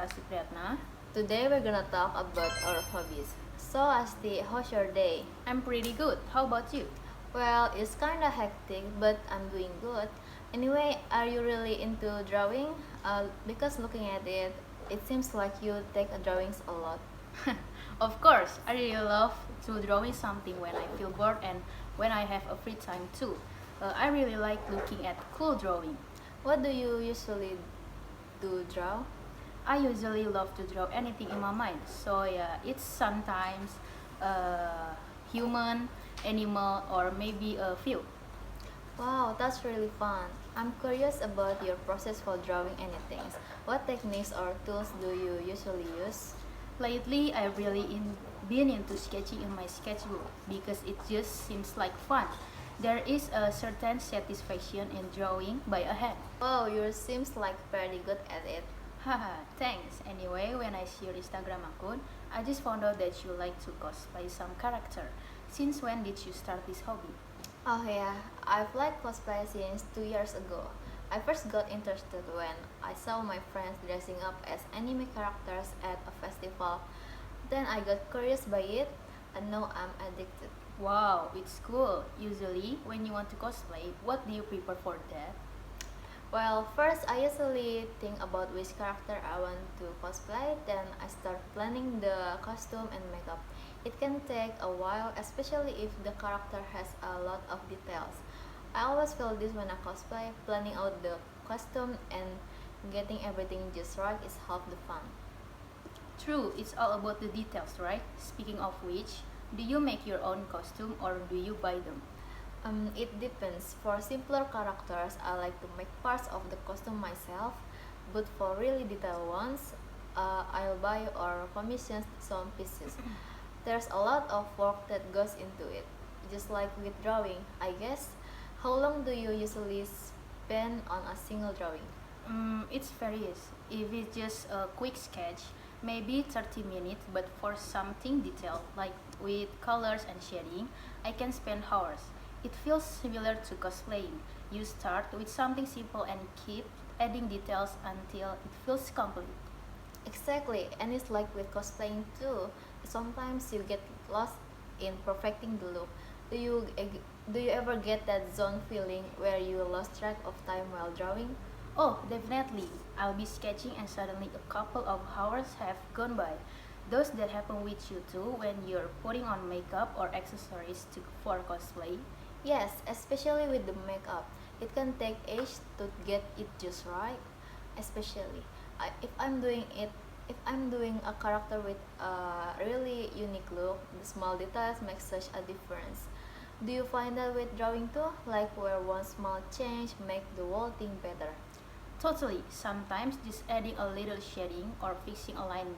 Astipriatna. Today we're gonna talk about our hobbies. So Asti, how's your day? I'm pretty good. How about you? Well, it's kinda hectic, but I'm doing good. Anyway, are you really into drawing? Because looking at it, it seems like you take drawings a lot. Of course, I really love to drawing something when I feel bored and when I have a free time too. I really like looking at cool drawing. What do you usually do draw? I usually love to draw anything in my mind. So yeah, it's sometimes human, animal, or maybe a few. Wow, that's really fun. I'm curious about your process for drawing anything. What techniques or tools do you usually use? Lately, I've really been into sketching in my sketchbook because it just seems like fun. There is a certain satisfaction in drawing by a hand. Wow, yours seems like pretty good at it. Haha, thanks. Anyway, when I see your Instagram account, I just found out that you like to cosplay some character. Since when did you start this hobby? Oh yeah, I've liked cosplay since 2 years ago. I first got interested when I saw my friends dressing up as anime characters at a festival. Then I got curious by it, and now I'm addicted. Wow, it's cool. Usually, when you want to cosplay, what do you prepare for that? Well, first I usually think about which character I want to cosplay, then I start planning the costume and makeup. It can take a while, especially if the character has a lot of details. I always feel this when I cosplay, planning out the costume and getting everything just right is half the fun. True, it's all about the details, right? Speaking of which, do you make your own costume or do you buy them? It depends. For simpler characters, I like to make parts of the costume myself, but for really detailed ones, I'll buy or commission some pieces. There's a lot of work that goes into it, just like with drawing, I guess. How long do you usually spend on a single drawing? It varies. If it's just a quick sketch, maybe 30 minutes, but for something detailed, like with colors and shading, I can spend hours. It feels similar to cosplaying. You start with something simple and keep adding details until it feels complete. Exactly, and it's like with cosplaying too. Sometimes you get lost in perfecting the look. Do you ever get that zone feeling where you lost track of time while drawing? Oh, definitely. I'll be sketching and suddenly a couple of hours have gone by. Those that happen with you too when you're putting on makeup or accessories for cosplay. Yes, especially with the makeup. It can take age to get it just right. Especially if I'm doing a character with a really unique look, the small details make such a difference. Do you find that with drawing too? Like where one small change make the whole thing better? Totally. Sometimes just adding a little shading or fixing a line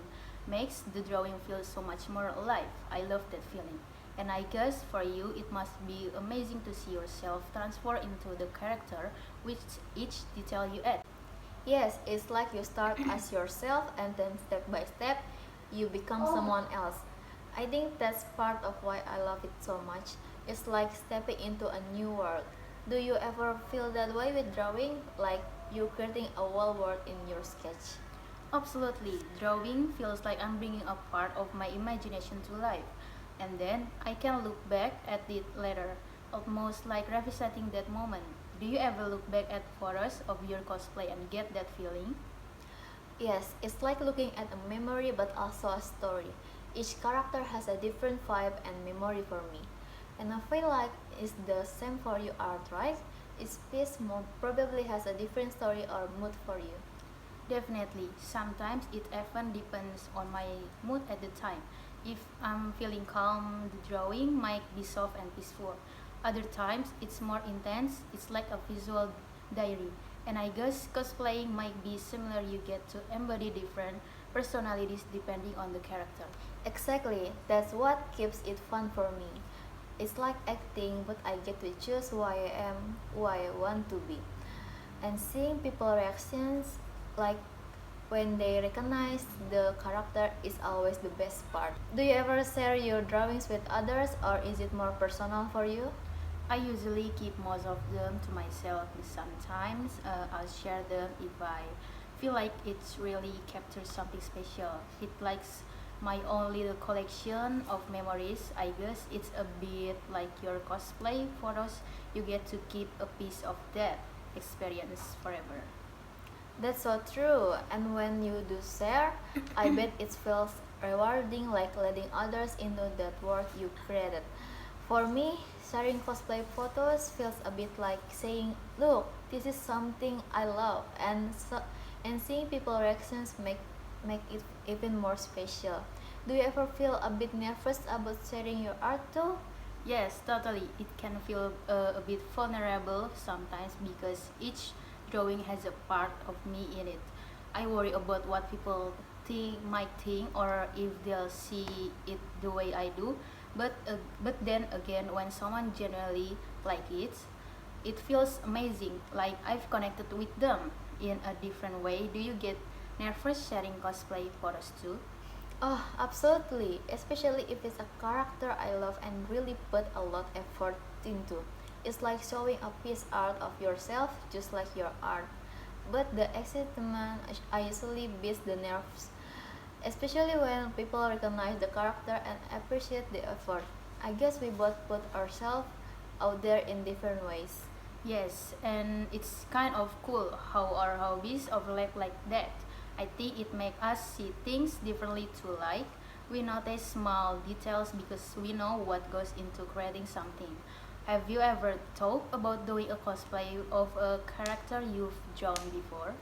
makes the drawing feel so much more alive. I love that feeling. And I guess for you it must be amazing to see yourself transform into the character with each detail you add. Yes, it's like you start as yourself and then step by step you become someone else. I think that's part of why I love it so much. It's like stepping into a new world. Do you ever feel that way with drawing? Like you're creating a whole world in your sketch? Absolutely. Drawing feels like I'm bringing a part of my imagination to life. And then I can look back at it later, almost like revisiting that moment. Do you ever look back at photos of your cosplay and get that feeling? Yes, it's like looking at a memory but also a story. Each character has a different vibe and memory for me. And I feel like it's the same for you art, right? Each piece more probably has a different story or mood for you. Definitely. Sometimes it even depends on my mood at the time. If I'm feeling calm, the drawing might be soft and peaceful. Other times it's more intense, it's like a visual diary. And I guess cosplaying might be similar, you get to embody different personalities depending on the character. Exactly, that's what keeps it fun for me. It's like acting, but I get to choose who I am, who I want to be. And seeing people reactions, like when they recognize the character, is always the best part. Do you ever share your drawings with others, or is it more personal for you? I usually keep most of them to myself, but sometimes I'll share them if I feel like it's really captures something special. It likes my own little collection of memories. I guess it's a bit like your cosplay photos. You get to keep a piece of that experience forever. That's so true. And when you do share, I bet it feels rewarding, like letting others into that world you created. For me, sharing cosplay photos feels a bit like saying, "Look, this is something I love," and seeing people reactions make it even more special. Do you ever feel a bit nervous about sharing your art too? Yes, totally. It can feel a bit vulnerable sometimes because each drawing has a part of me in it. I worry about what people might think, or if they'll see it the way I do. But then again, when someone genuinely like it feels amazing. Like I've connected with them in a different way. Do you get nervous sharing cosplay photos too? Oh, absolutely. Especially if it's a character I love and really put a lot effort into. It's like showing a piece art of yourself, just like your art. But the excitement I usually beats the nerves, especially when people recognize the character and appreciate the effort. I guess we both put ourselves out there in different ways. Yes, and it's kind of cool how our hobbies overlap like that. I think it makes us see things differently too. Like we notice small details because we know what goes into creating something. Have you ever thought about doing a cosplay of a character you've drawn before?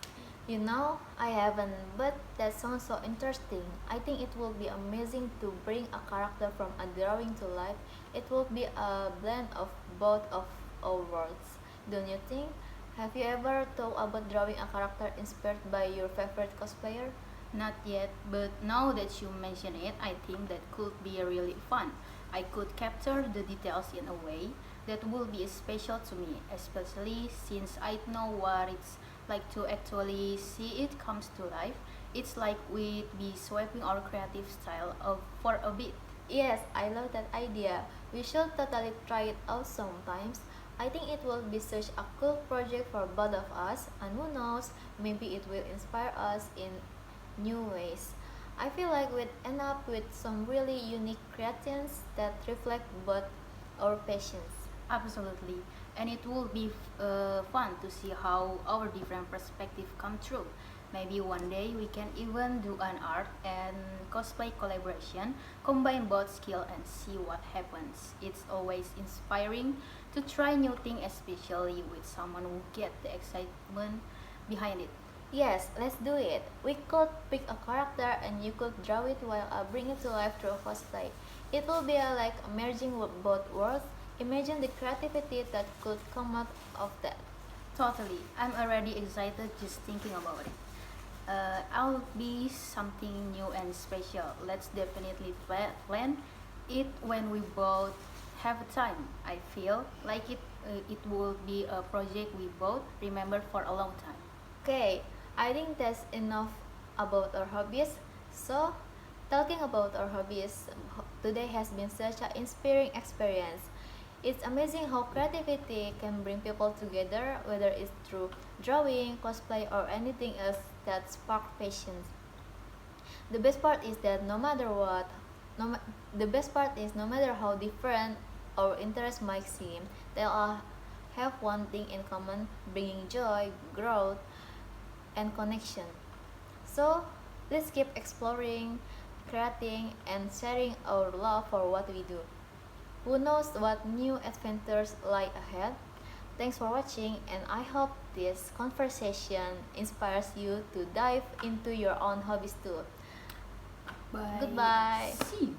You know, I haven't, but that sounds so interesting. I think it will be amazing to bring a character from a drawing to life. It will be a blend of both of our worlds, don't you think? Have you ever thought about drawing a character inspired by your favorite cosplayer? Not yet, but now that you mention it, I think that could be really fun. I could capture the details in a way that would be special to me, especially since I know what it's like to actually see it comes to life. It's like we'd be swapping our creative style of for a bit. Yes, I love that idea. We should totally try it out sometimes. I think it will be such a cool project for both of us, and who knows, maybe it will inspire us in new ways. I feel like we'd end up with some really unique creations that reflect both our passions. Absolutely, and it will be fun to see how our different perspectives come true. Maybe one day we can even do an art and cosplay collaboration, combine both skill and see what happens. It's always inspiring to try new things, especially with someone who get the excitement behind it. Yes, let's do it. We could pick a character and you could draw it while I bring it to life through cosplay. It will be like merging with both worlds. Imagine the creativity that could come out of that. Totally, I'm already excited just thinking about it. I'll be something new and special. Let's definitely plan it when we both have time. I feel like it will be a project we both remember for a long time. Okay, I think that's enough about our hobbies. So, talking about our hobbies, today has been such an inspiring experience. It's amazing how creativity can bring people together, whether it's through drawing, cosplay, or anything else that sparks passion. The best part is that the best part is no matter how different our interests might seem, they all have one thing in common: bringing joy, growth, and connection. So let's keep exploring, creating, and sharing our love for what we do. Who knows what new adventures lie ahead? Thanks for watching, and I hope this conversation inspires you to dive into your own hobbies too. Bye. Goodbye. See you.